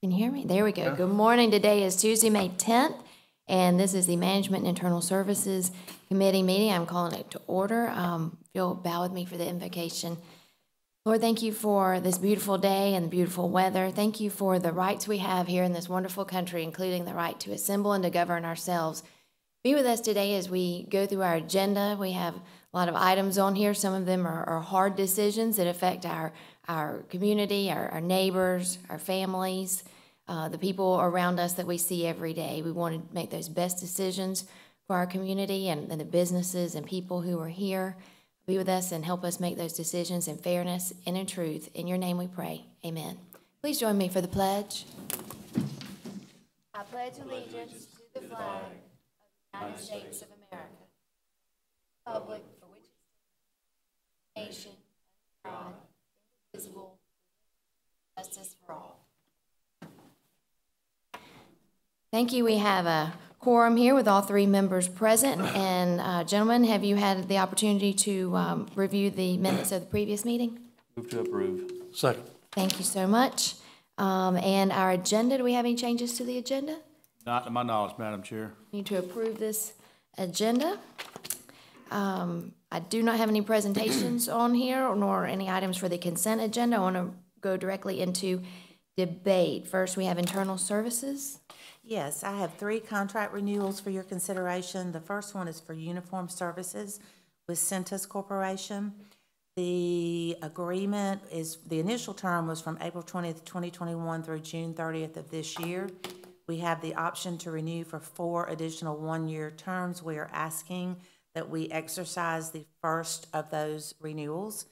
Can you hear me? There we go. Good morning. Today is Tuesday, May 10th, and this is the Management and Internal Services Committee meeting. I'm calling it to order. If you'll bow with me for the invocation. Lord, thank you for this beautiful day and the beautiful weather. Thank you for the rights we have here in this wonderful country, including the right to assemble and to govern ourselves. Be with us today as we go through our agenda. We have a lot of items on here. Some of them are hard decisions that affect our community, our neighbors, our families, the people around us that we see every day. We want to make those best decisions for our community and the businesses and people who are here. Be with us and help us make those decisions in fairness and in truth. In your name we pray. Amen. Please join me for the pledge. I pledge allegiance to the flag of the United States of America, republic for which it stands, nation, God, indivisible, justice for all. Thank you. We have a quorum here with all three members present. And gentlemen, have you had the opportunity to review the minutes of the previous meeting? Move to approve. Second. Thank you so much. And our agenda, do we have any changes to the agenda? Not to my knowledge, Madam Chair. Need to approve this agenda. I do not have any presentations on here nor any items for the consent agenda. I want to go directly into debate. First, we have internal services. Yes, I have 3 contract renewals for your consideration. The first one is for uniform services with Centus Corporation. The agreement is, the initial term was from April 20th, 2021 through June 30th of this year. We have the option to renew for 4 additional one-year terms. We are asking that we exercise the first of those renewals.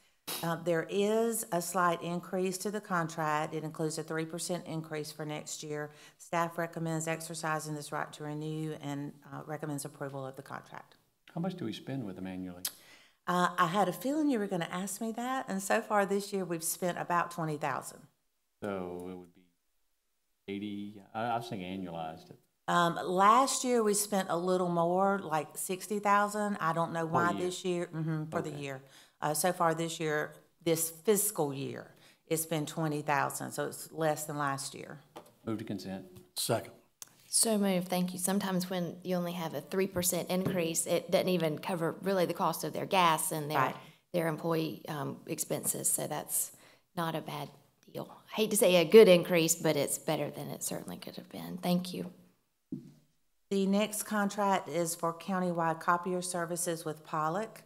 There is a slight increase to the contract. It includes a 3% increase for next year. Staff recommends exercising this right to renew and recommends approval of the contract. How much do we spend with them annually? I had a feeling you were going to ask me that, and so far this year we've spent about $20,000. So it would be 80. I was thinking annualized. Last year we spent a little more, like 60,000. I don't know why this year. For the year. So far this year, this fiscal year, it's been 20,000, so it's less than last year. Move to consent. Second. So moved. Thank you. Sometimes when you only have a 3% increase, it doesn't even cover really the cost of their gas and their employee expenses. So that's not a bad deal. I hate to say a good increase, but it's better than it certainly could have been. Thank you. The next contract is for countywide copier services with Pollock.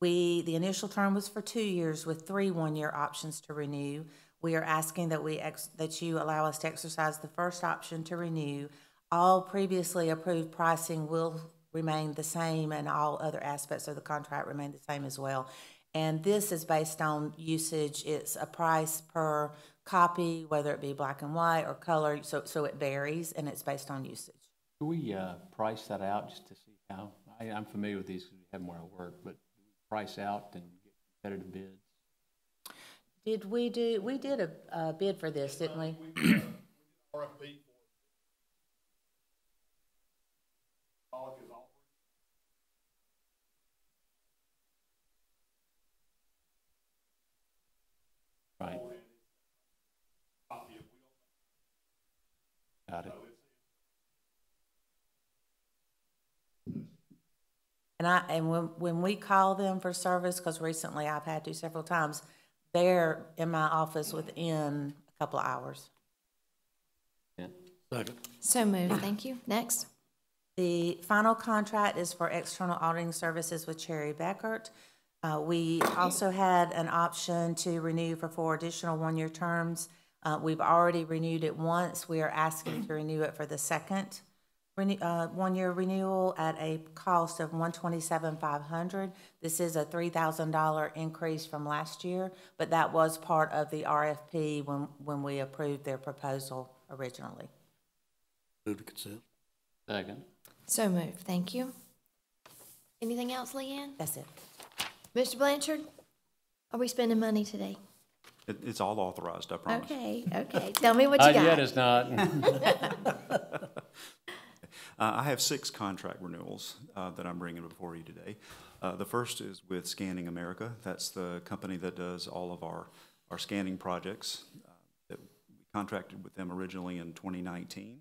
The initial term was for 2 years with 3 one-year options to renew. We are asking that you allow us to exercise the first option to renew. All previously approved pricing will remain the same, and all other aspects of the contract remain the same as well. And this is based on usage. It's a price per copy, whether it be black and white or color, so it varies, and it's based on usage. Do we price that out just to see how? I'm familiar with these because we have more at work, but do we price out and get competitive bids? We did a bid for this, didn't we? We did RFP for Pollock is offering. Right. Got it. And when we call them for service, because recently I've had to several times, they're in my office within a couple of hours. Yeah. Second. So moved. Thank you. Next. The final contract is for external auditing services with Cherry Beckert. We also had an option to renew for 4 additional one-year terms. We've already renewed it once. We are asking to renew it for the second one-year renewal at a cost of $127,500. This is a $3,000 increase from last year, but that was part of the RFP when we approved their proposal originally. Move to consent. Second. So moved. Thank you. Anything else, Leanne? That's it. Mr. Blanchard, are we spending money today? It's all authorized, I promise. Okay. Tell me what you got. Yet it's not. I have 6 contract renewals that I'm bringing before you today. The first is with Scanning America. That's the company that does all of our scanning projects that we contracted with them originally in 2019.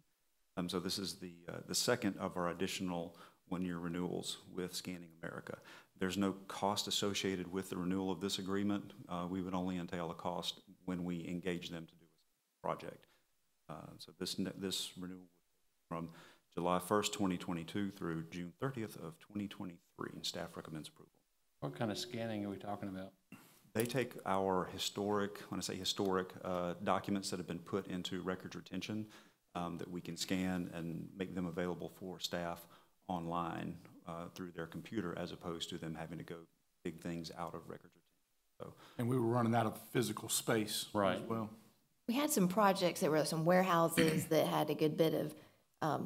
So this is the second of our additional one-year renewals with Scanning America. There's no cost associated with the renewal of this agreement. We would only entail a cost when we engage them to do a project. So this renewal from July 1st, 2022 through June 30th of 2023, and staff recommends approval. What kind of scanning are we talking about? They take our historic, when I say historic, documents that have been put into records retention that we can scan and make them available for staff online through their computer, as opposed to them having to go dig things out of records retention. So, And we were running out of physical space Right. as well. We had some projects that were some warehouses that had a good bit of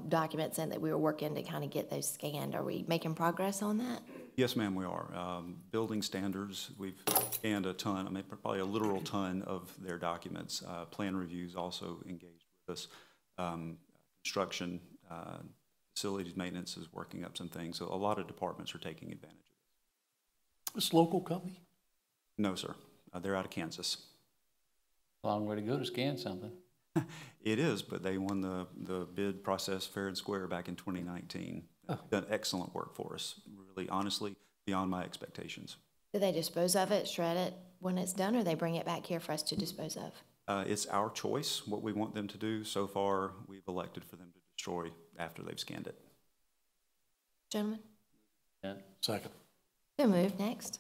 documents in that we were working to kind of get those scanned. Are we making progress on that? yes, ma'am, we are. Building standards, we've scanned a ton, I mean, probably a literal ton of their documents. Plan reviews also engaged with us. Construction, facilities maintenance is working up some things. So a lot of departments are taking advantage of it. This local company? No, sir. They're out of Kansas. Long way to go to scan something. It is, but they won the bid process fair and square back in 2019. Done excellent work for us, really, honestly, beyond my expectations. Do they dispose of it, shred it when it's done, or they bring it back here for us to dispose of? It's our choice what we want them to do. So far, we've elected for them to destroy after they've scanned it. Gentlemen? Yeah. Second. So moved. Next.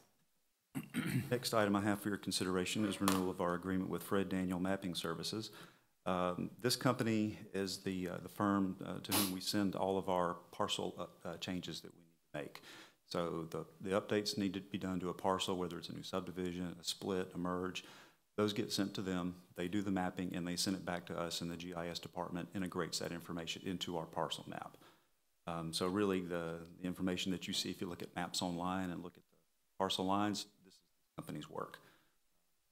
Next item I have for your consideration is renewal of our agreement with Fred Daniel Mapping Services. This company is the firm to whom we send all of our parcel changes that we need to make. So the updates need to be done to a parcel, whether it's a new subdivision, a split, a merge. Those get sent to them, they do the mapping, and they send it back to us, and the GIS department integrates that information into our parcel map. So really the information that you see, if you look at maps online and look at the parcel lines, this is the company's work.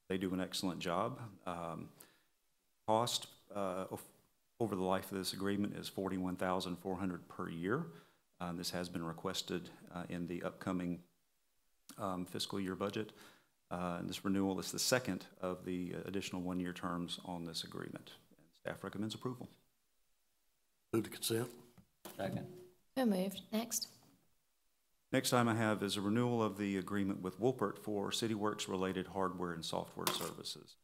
They do an excellent job. Cost over the life of this agreement is $41,400 per year. This has been requested in the upcoming fiscal year budget. And this renewal is the second of the additional one-year terms on this agreement. And staff recommends approval. Move to consent. Second. So moved. Next. Next item I have is a renewal of the agreement with Wolpert for CityWorks-related hardware and software services.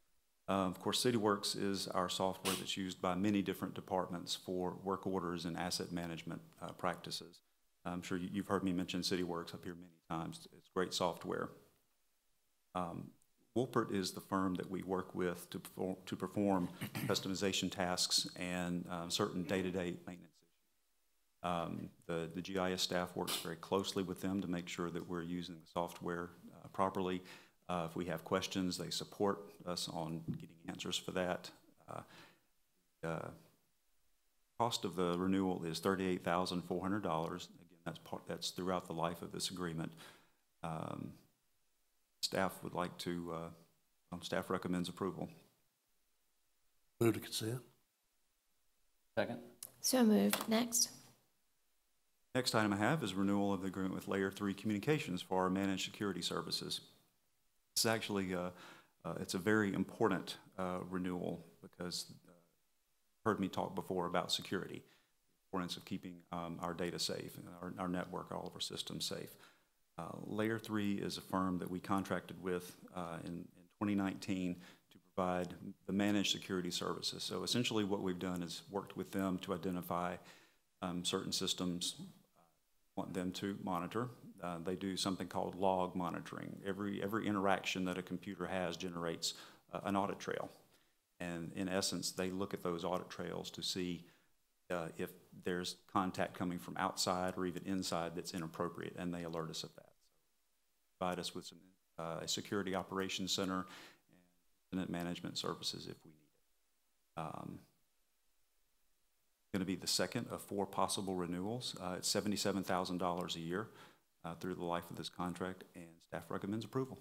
Of course, CityWorks is our software that's used by many different departments for work orders and asset management practices. I'm sure you've heard me mention CityWorks up here many times. It's great software. Wolpert is the firm that we work with to perform customization tasks and certain day-to-day maintenance issues. The GIS staff works very closely with them to make sure that we're using the software properly. If we have questions, they support us on getting answers for that. Cost of the renewal is $38,400. Again, that's throughout the life of this agreement. Staff would like to, staff recommends approval. Move to consent. Second. So moved. Next. Next item I have is renewal of the agreement with Layer 3 Communications for our managed security services. It's actually, it's a very important renewal because you've heard me talk before about security, the importance of keeping our data safe, and our network, all of our systems safe. Layer 3 is a firm that we contracted with in 2019 to provide the managed security services. So essentially what we've done is worked with them to identify certain systems want them to monitor. They do something called log monitoring. Every interaction that a computer has generates an audit trail. And in essence, they look at those audit trails to see if there's contact coming from outside or even inside that's inappropriate, and they alert us of that. So provide us with some a security operations center and incident management services if we need it. Going to be the second of 4 possible renewals. It's $77,000 a year through the life of this contract, and staff recommends approval.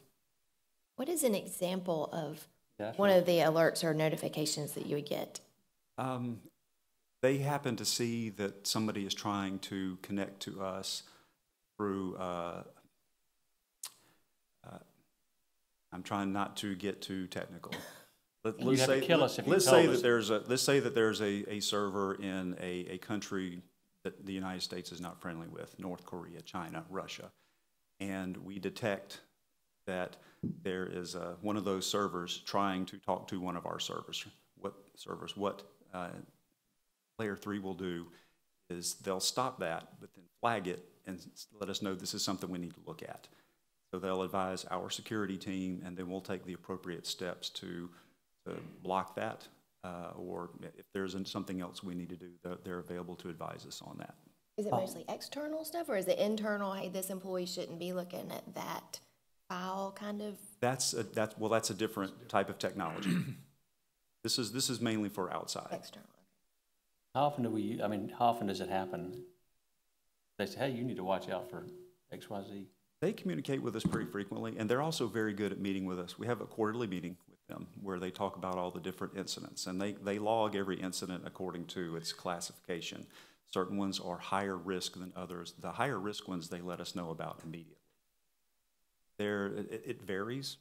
What is an example of That's one right. of the alerts or notifications that you would get? They happen to see that somebody is trying to connect to us through, I'm trying not to get too technical. You'd have to kill us if you let's told say us. that there's a server in a country that the United States is not friendly with, North Korea, China, Russia, and we detect that there is one of those servers trying to talk to one of our servers. What Layer 3 will do is they'll stop that, but then flag it and let us know this is something we need to look at. So they'll advise our security team, and then we'll take the appropriate steps to block that, or if there's something else we need to do, they're available to advise us on that. Is it mostly external stuff, or is it internal, hey, this employee shouldn't be looking at that file kind of? That's a different type of technology. This is mainly for outside. External. How often does it happen? They say, hey, you need to watch out for XYZ. They communicate with us pretty frequently, and they're also very good at meeting with us. We have a quarterly meeting with them where they talk about all the different incidents, and they log every incident according to its classification. Certain ones are higher risk than others. The higher risk ones they let us know about immediately. It varies,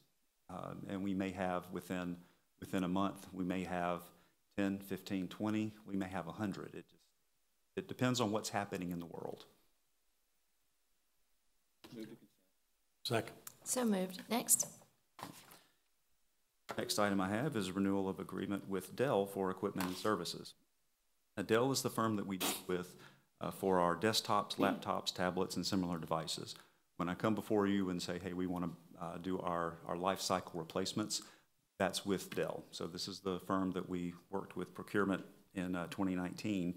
and we may have within a month, we may have 10, 15, 20, we may have 100. It depends on what's happening in the world. Second. So moved. Next. Next item I have is renewal of agreement with Dell for equipment and services. Now, Dell is the firm that we deal with for our desktops, laptops, tablets, and similar devices. When I come before you and say, hey, we want to do our life cycle replacements, that's with Dell. So this is the firm that we worked with procurement in 2019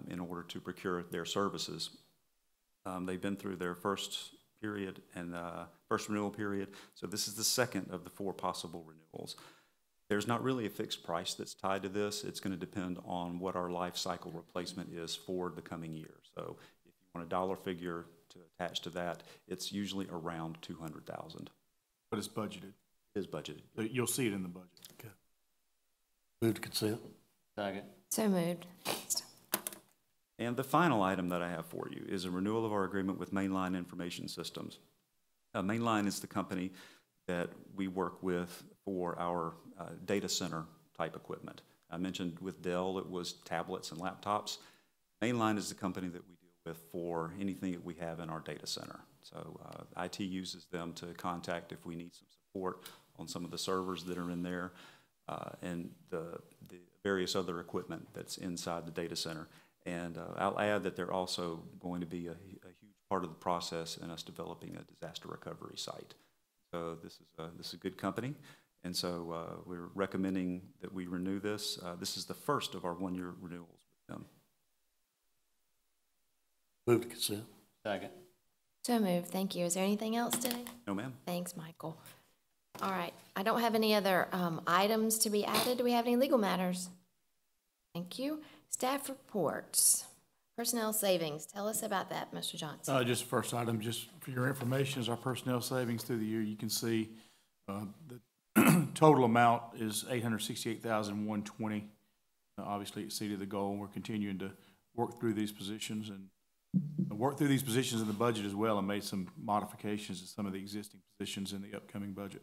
in order to procure their services. They've been through their first period and first renewal period. So this is the second of the 4 possible renewals. There's not really a fixed price that's tied to this. It's going to depend on what our life cycle replacement is for the coming year. So if you want a dollar figure to attach to that, it's usually around $200,000. But it's budgeted. It is budgeted. You'll see it in the budget. Okay. Move to consent. Second. So moved. Next. And the final item that I have for you is a renewal of our agreement with Mainline Information Systems. Mainline is the company that we work with for our data center type equipment. I mentioned with Dell it was tablets and laptops. Mainline is the company that we deal with for anything that we have in our data center. So IT uses them to contact if we need some support on some of the servers that are in there and the various other equipment that's inside the data center. And I'll add that they're also going to be a huge part of the process in us developing a disaster recovery site. So this is a good company, and so we're recommending that we renew this. This is the first of our 1-year renewals with them. Move to consent. Second. So moved. Thank you. Is there anything else today? No, ma'am. Thanks, Michael. All right. I don't have any other items to be added. Do we have any legal matters? Thank you. Staff reports. Personnel savings. Tell us about that, Mr. Johnson. Just first item, just for your information, is our personnel savings through the year. You can see the total amount is $868,120. Obviously exceeded the goal. We're continuing to work through these positions in the budget as well, and made some modifications to some of the existing positions in the upcoming budget.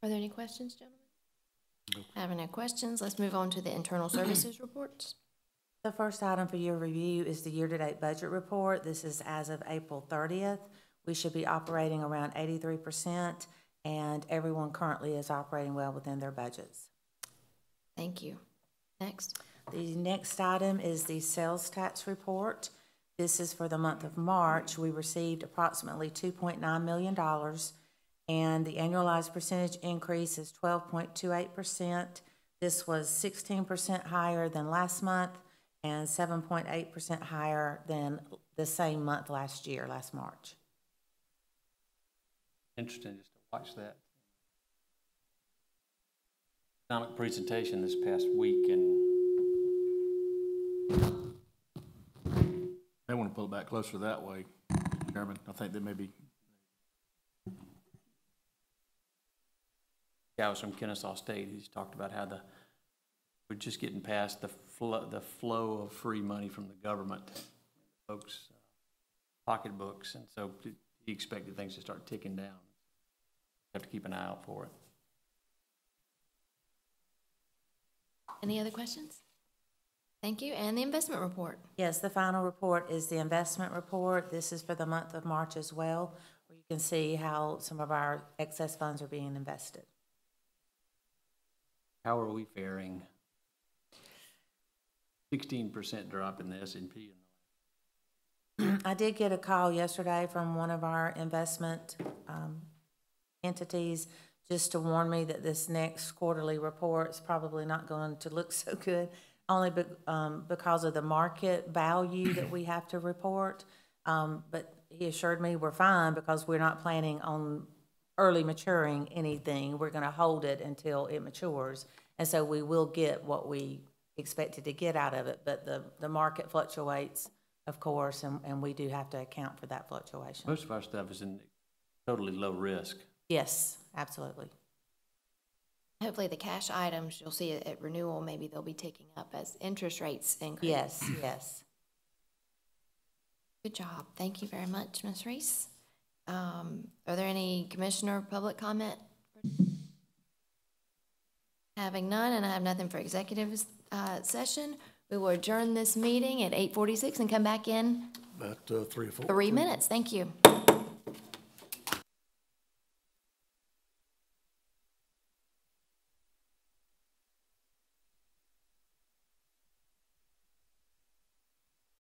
Are there any questions, gentlemen? Having no questions, let's move on to the internal services reports. The first item for your review is the year-to-date budget report. This is as of April 30th. We should be operating around 83%, and everyone currently is operating well within their budgets. Thank you. Next. The next item is the sales tax report. This is for the month of March. We received approximately $2.9 million, and the annualized percentage increase is 12.28%. This was 16% higher than last month and 7.8% higher than the same month last year, last March. Interesting just to watch that economic presentation this past week, and They want to pull it back closer that way, Chairman. I think they may be. guy was from Kennesaw State. He's talked about how we're just getting past the flow of free money from the government, folks' pocketbooks, and so he expected things to start ticking down. Have to keep an eye out for it. Any other questions? Thank you. And the investment report. Yes, the final report is the investment report. This is for the month of March as well, where you can see how some of our excess funds are being invested. How are we faring? 16% drop in the S&P. I did get a call yesterday from one of our investment entities just to warn me that this next quarterly report is probably not going to look so good, only because of the market value that we have to report. But he assured me we're fine because we're not planning on early maturing anything. We're going to hold it until it matures. And so we will get what we expected to get out of it. But the market fluctuates, of course, and we do have to account for that fluctuation. Most of our stuff is in totally low risk. Yes, absolutely. Hopefully the cash items, you'll see at renewal, maybe they'll be ticking up as interest rates increase. Yes, yes. Good job. Thank you very much, Ms. Reese. Are there any commissioner public comment? Having none, and I have nothing for executive session, we will adjourn this meeting at 8:46 and come back in About 3 or 4. 3 minutes. Thank you.